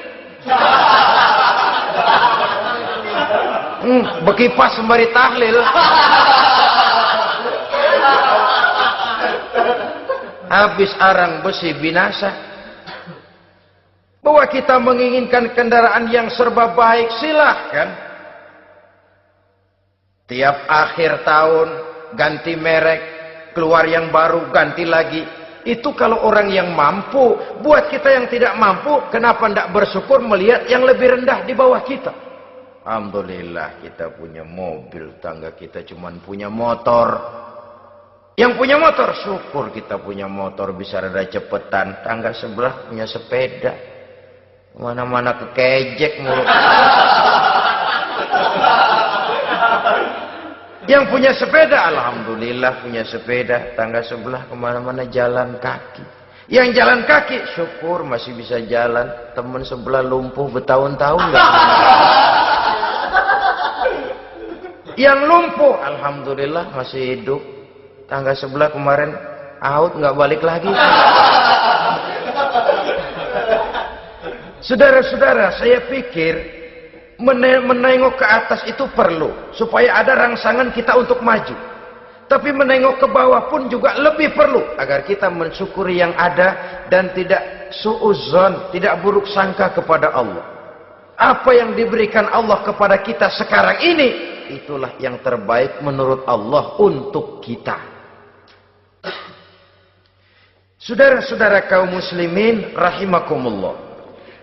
S1: Bekipas sembari tahlil. Habis arang besi binasa. Bahwa kita menginginkan kendaraan yang serba baik, silahkan. Tiap akhir tahun ganti merek, keluar yang baru, ganti lagi. Itu kalau orang yang mampu. Buat kita yang tidak mampu, kenapa tidak bersyukur melihat yang lebih rendah di bawah kita? Alhamdulillah kita punya mobil, tangga kita cuma punya motor. Yang punya motor, syukur kita punya motor bisa rada cepetan. Tangga sebelah punya sepeda, mana-mana kekejek mulu. Yang punya sepeda, alhamdulillah punya sepeda. Tangga sebelah kemana-mana jalan kaki. Yang jalan kaki, syukur masih bisa jalan. Temen sebelah lumpuh bertahun-tahun nggak. Yang lumpuh, alhamdulillah masih hidup. Tangga sebelah kemarin out nggak balik lagi. Saudara-saudara, saya pikir menengok ke atas itu perlu supaya ada rangsangan kita untuk maju. Tapi menengok ke bawah pun juga lebih perlu agar kita mensyukuri yang ada dan tidak suudzon, tidak buruk sangka kepada Allah. Apa yang diberikan Allah kepada kita sekarang ini, itulah yang terbaik menurut Allah untuk kita. Saudara-saudara kaum muslimin rahimakumullah.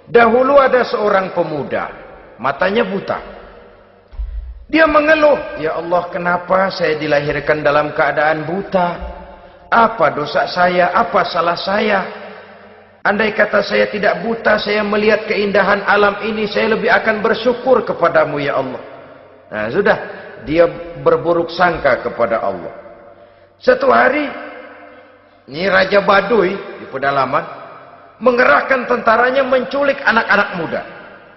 S1: Dahulu ada seorang pemuda, matanya buta. Dia mengeluh, ya Allah, kenapa saya dilahirkan dalam keadaan buta? Apa dosa saya? Apa salah saya? Andai kata saya tidak buta, saya melihat keindahan alam ini, saya lebih akan bersyukur kepadamu ya Allah. Nah sudah, dia berburuk sangka kepada Allah. Satu hari, ini Raja Baduy di pedalaman mengerahkan tentaranya menculik anak-anak muda.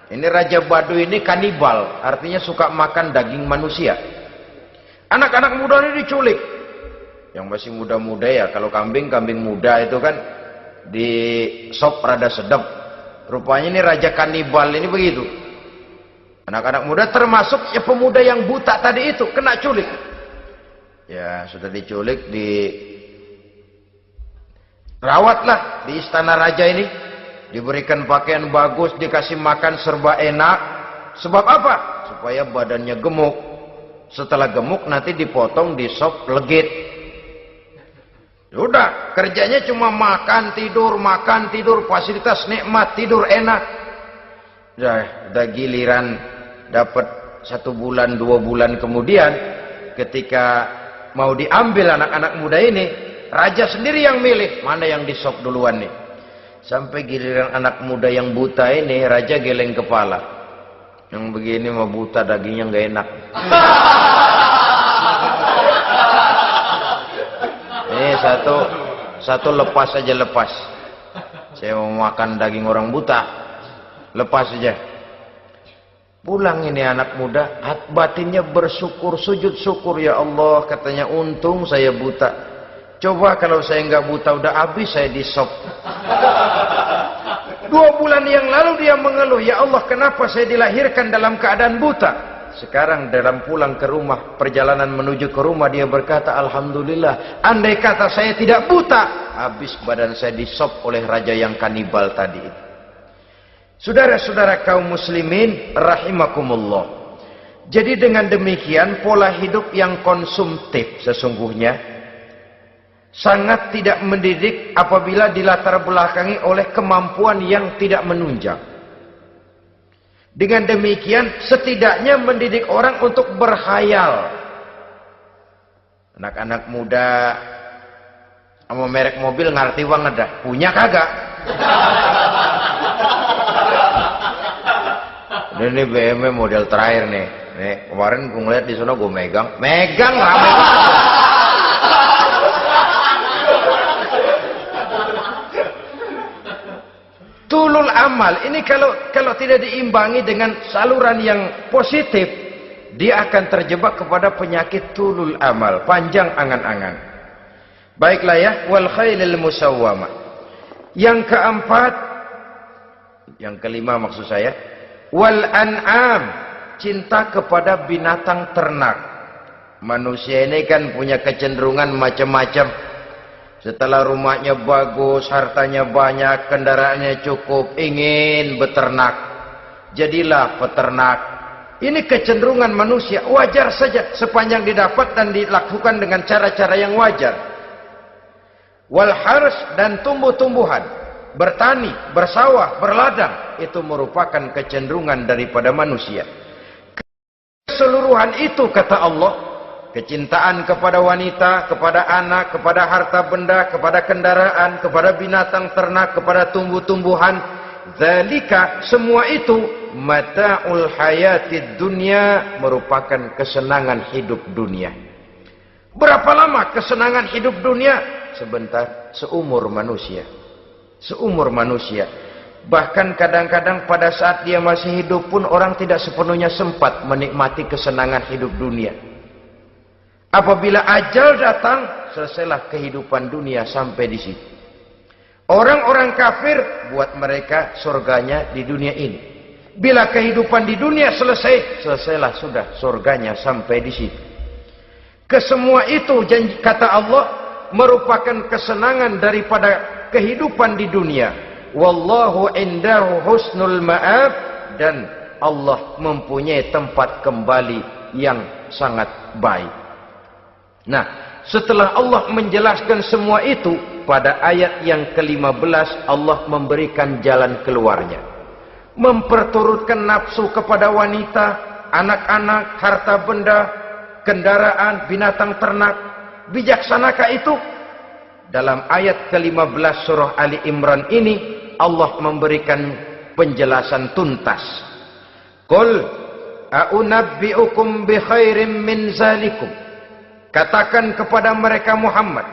S1: Ini Raja Baduy ini kanibal, artinya suka makan daging manusia. Anak-anak muda ini diculik. Yang masih muda-muda ya, kalau kambing muda itu kan di sop rada sedap. Rupanya ini Raja kanibal ini begitu. Anak-anak muda termasuk ya pemuda yang buta tadi itu kena culik. Ya sudah diculik, rawatlah di istana raja ini, diberikan pakaian bagus, dikasih makan serba enak. Sebab apa? Supaya badannya gemuk. Setelah gemuk nanti dipotong di sop legit. Udah, kerjanya cuma makan tidur, fasilitas nikmat, tidur enak. Udah giliran dapat 1 bulan 2 bulan kemudian, ketika mau diambil anak-anak muda ini, raja sendiri yang milih mana yang disop duluan nih. Sampai giliran anak muda yang buta ini, raja geleng kepala. Yang begini mah buta, dagingnya nggak enak. Ini satu lepas aja, lepas. Saya mau makan daging orang buta, lepas aja. Pulang ini anak muda, batinnya bersyukur, sujud syukur, ya Allah, katanya untung saya buta. Coba kalau saya nggak buta udah habis saya disop. 2 bulan yang lalu dia mengeluh, ya Allah, kenapa saya dilahirkan dalam keadaan buta? Sekarang dalam pulang ke rumah, perjalanan menuju ke rumah, dia berkata, alhamdulillah, andai kata saya tidak buta, habis badan saya disop oleh raja yang kanibal tadi. Saudara-saudara kaum muslimin rahimakumullah. Jadi dengan demikian pola hidup yang konsumtif sesungguhnya sangat tidak mendidik apabila dilatar belakangi oleh kemampuan yang tidak menunjang. Dengan demikian setidaknya mendidik orang untuk berkhayal. Anak-anak muda sama merek mobil ngerti banget dah, punya kagak? Ini BMW model terakhir nih. Nih, kemarin gue ngeliat di sana gue megang rame banget. Tulul amal ini kalau tidak diimbangi dengan saluran yang positif, dia akan terjebak kepada penyakit tulul amal, panjang angan-angan. Baiklah ya, wal khailil musawwamah. Yang keempat, yang kelima maksud saya, wal an'am, cinta kepada binatang ternak. Manusia ini kan punya kecenderungan macam-macam. Setelah rumahnya bagus, hartanya banyak, kendaraannya cukup, ingin beternak. Jadilah peternak. Ini kecenderungan manusia, wajar saja sepanjang didapat dan dilakukan dengan cara-cara yang wajar. Wal hars, dan tumbuh-tumbuhan, bertani, bersawah, berladang, itu merupakan kecenderungan daripada manusia. Keseluruhan itu kata Allah, kecintaan kepada wanita, kepada anak, kepada harta benda, kepada kendaraan, kepada binatang ternak, kepada tumbuh-tumbuhan, zalika, semua itu mata'ul hayatid dunya, merupakan kesenangan hidup dunia. Berapa lama kesenangan hidup dunia? Sebentar, seumur manusia. Seumur manusia. Bahkan kadang-kadang pada saat dia masih hidup pun orang tidak sepenuhnya sempat menikmati kesenangan hidup dunia. Apabila ajal datang, selesailah kehidupan dunia sampai di situ. Orang-orang kafir, buat mereka surganya di dunia ini. Bila kehidupan di dunia selesai, selesailah sudah surganya sampai di situ. Kesemua itu, kata Allah, merupakan kesenangan daripada kehidupan di dunia. Wallahu indahu husnul ma'ab, dan Allah mempunyai tempat kembali yang sangat baik. Nah, setelah Allah menjelaskan semua itu, pada ayat yang ke-15 Allah memberikan jalan keluarnya. Memperturutkan nafsu kepada wanita, anak-anak, harta benda, kendaraan, binatang ternak. Bijaksanakah itu? Dalam ayat ke-15 surah Ali Imran ini Allah memberikan penjelasan tuntas. Qul a'unabbi'ukum bi khairim min zalikum. Katakan kepada mereka Muhammad,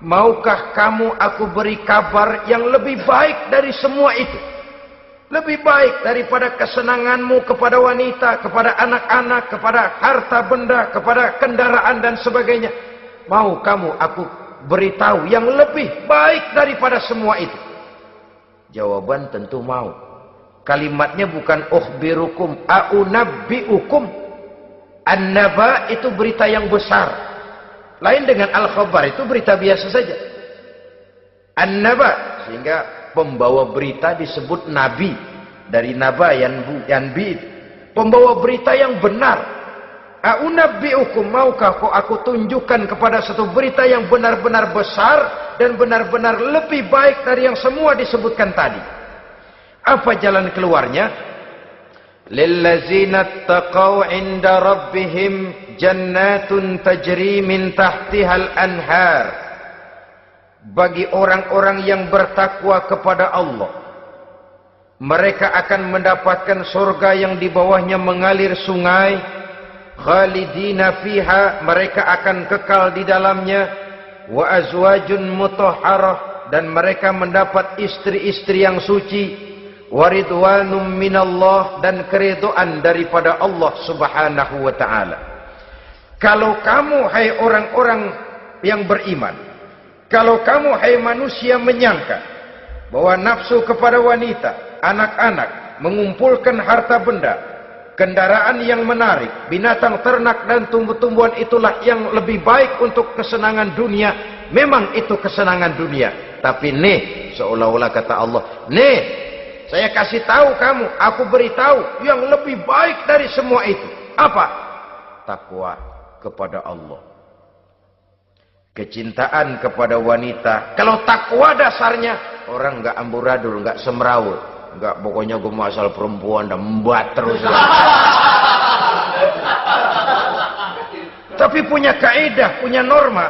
S1: maukah kamu aku beri kabar yang lebih baik dari semua itu? Lebih baik daripada kesenanganmu kepada wanita, kepada anak-anak, kepada harta benda, kepada kendaraan dan sebagainya. Mau kamu aku beritahu yang lebih baik daripada semua itu? Jawaban tentu mau. Kalimatnya bukan ukhbirukum, a'unabbi'ukum. An-naba itu berita yang besar. Lain dengan al-khabar, itu berita biasa saja. An-naba, sehingga pembawa berita disebut nabi. Dari naba yanbi, pembawa berita yang benar. A'unabbi'ukum, maukah aku tunjukkan kepada satu berita yang benar-benar besar dan benar-benar lebih baik dari yang semua disebutkan tadi. Apa jalan keluarnya? Lillazina taqaw 'inda rabbihim jannatun tajri min tahtihal anhar. Bagi orang-orang yang bertakwa kepada Allah, mereka akan mendapatkan surga yang di bawahnya mengalir sungai. Khalidina fiha, mereka akan kekal di dalamnya. Wa azwajun mutahharah, dan mereka mendapat istri-istri yang suci. Wa ridwanum minallah, dan keridhaan daripada Allah subhanahu wa ta'ala. Kalau kamu hai orang-orang yang beriman, kalau kamu hai manusia menyangka bahwa nafsu kepada wanita, anak-anak, mengumpulkan harta benda, kendaraan yang menarik, binatang ternak dan tumbuh-tumbuhan itulah yang lebih baik untuk kesenangan dunia. Memang itu kesenangan dunia. Tapi nih, seolah-olah kata Allah, nih, saya kasih tahu kamu, aku beritahu yang lebih baik dari semua itu. Apa? Takwa kepada Allah. kecintaan kepada wanita. Kalau takwa dasarnya, orang nggak amburadul, nggak semrawut, nggak pokoknya gue mau asal perempuan dan membuat terus. Tapi punya kaidah, punya norma.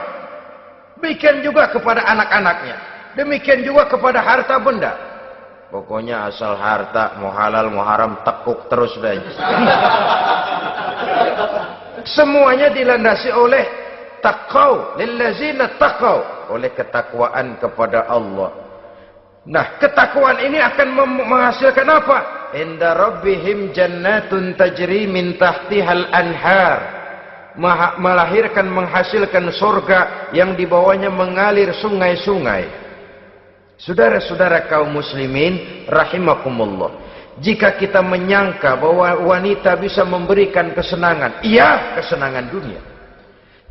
S1: Demikian juga kepada anak-anaknya. Demikian juga kepada harta benda. Pokoknya asal harta, mau halal, mau haram, tekuk terus dah. Semuanya dilandasi oleh taqaw, lillazina taqaw, oleh ketakwaan kepada Allah. Nah, ketakwaan ini akan menghasilkan apa? Inda rabbihim jannatun tajri min tahtihal anhar. Melahirkan, menghasilkan surga yang di bawahnya mengalir sungai-sungai. Saudara-saudara kaum muslimin rahimakumullah, jika kita menyangka bahwa wanita bisa memberikan kesenangan, iya, kesenangan dunia.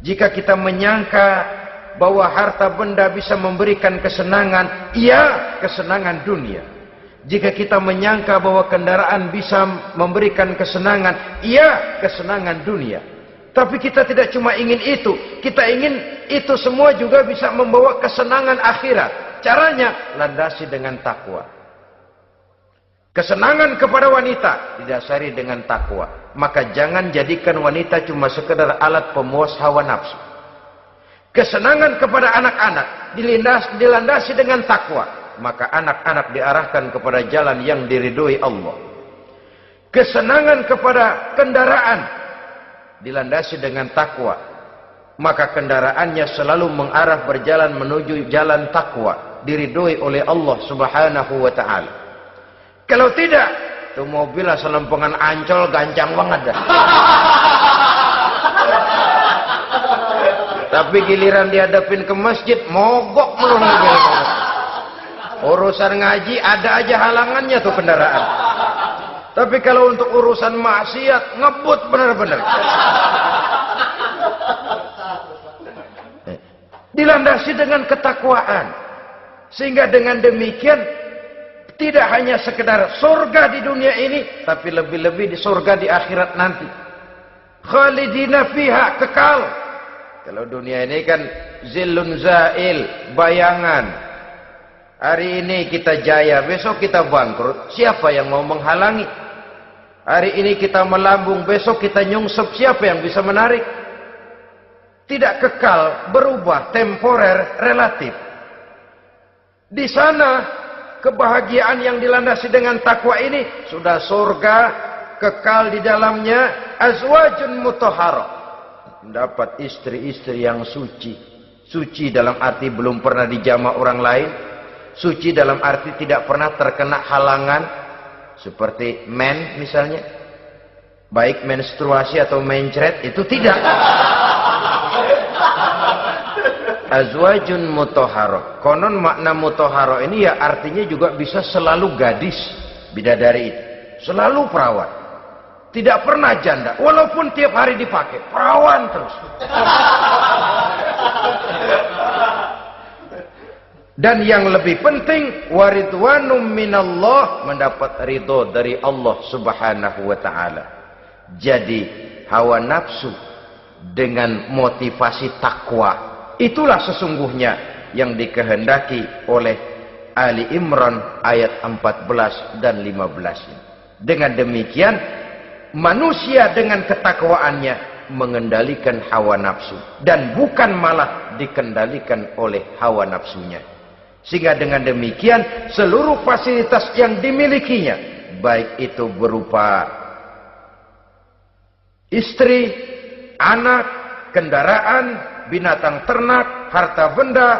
S1: Jika kita menyangka bahwa harta benda bisa memberikan kesenangan, iya, kesenangan dunia. Jika kita menyangka bahwa kendaraan bisa memberikan kesenangan, iya, kesenangan dunia. Tapi kita tidak cuma ingin itu, kita ingin itu semua juga bisa membawa kesenangan akhirat. Caranya landasi dengan takwa. Kesenangan kepada wanita didasari dengan takwa. Maka jangan jadikan wanita cuma sekedar alat pemuas hawa nafsu. Kesenangan kepada anak-anak dilandasi dengan takwa. Maka anak-anak diarahkan kepada jalan yang diridhoi Allah. Kesenangan kepada kendaraan dilandasi dengan takwa. Maka kendaraannya selalu mengarah berjalan menuju jalan takwa, diridhoi oleh Allah Subhanahu wa taala. Kalau tidak, tuh mobil asal lempengan Ancol gancang banget dah. Tapi giliran dihadapin ke masjid, mogok melulu mobil. Urusan ngaji ada aja halangannya tuh kendaraan. Tapi kalau untuk urusan maksiat, ngebut benar-benar. Dilandasi dengan ketakwaan. Sehingga dengan demikian tidak hanya sekedar surga di dunia ini, tapi lebih-lebih di surga di akhirat nanti. Khalidina fiha, kekal. Kalau dunia ini kan zillun zail, bayangan. Hari ini kita jaya, besok kita bangkrut. Siapa yang mau menghalangi? Hari ini kita melambung, besok kita nyungsep. Siapa yang bisa menarik? Tidak kekal, berubah, temporer, relatif. Di sana kebahagiaan yang dilandasi dengan takwa ini sudah surga, kekal di dalamnya, azwajun mutahharah. Mendapat istri-istri yang suci. Suci dalam arti belum pernah dijamah orang lain. Suci dalam arti tidak pernah terkena halangan. Seperti men misalnya. Baik menstruasi atau mencret, itu tidak. Azwajun mutahharah. Konon makna mutahharah ini ya artinya juga bisa selalu gadis, bidadari itu. Selalu perawan. Tidak pernah janda, walaupun tiap hari dipakai, perawan terus. Dan yang lebih penting, waridwanum minallah, mendapat ridho dari Allah Subhanahu wa taala. Jadi hawa nafsu dengan motivasi takwa, itulah sesungguhnya yang dikehendaki oleh Ali Imran ayat 14 dan 15. Dengan demikian, manusia dengan ketakwaannya mengendalikan hawa nafsu dan bukan malah dikendalikan oleh hawa nafsunya. Sehingga dengan demikian seluruh fasilitas yang dimilikinya, baik itu berupa istri, anak, kendaraan, binatang ternak, harta benda,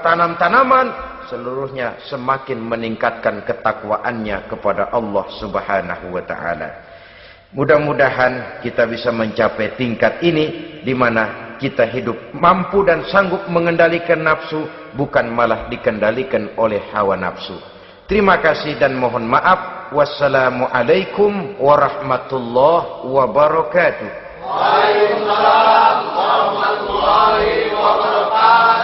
S1: tanam-tanaman, seluruhnya semakin meningkatkan ketakwaannya kepada Allah Subhanahu wa taala. Mudah-mudahan kita bisa mencapai tingkat ini di mana kita hidup mampu dan sanggup mengendalikan nafsu, bukan malah dikendalikan oleh hawa nafsu. Terima kasih dan mohon maaf. Wassalamualaikum warahmatullahi wabarakatuh.
S2: Waalaikumsalam warahmatullahi wabarakatuh.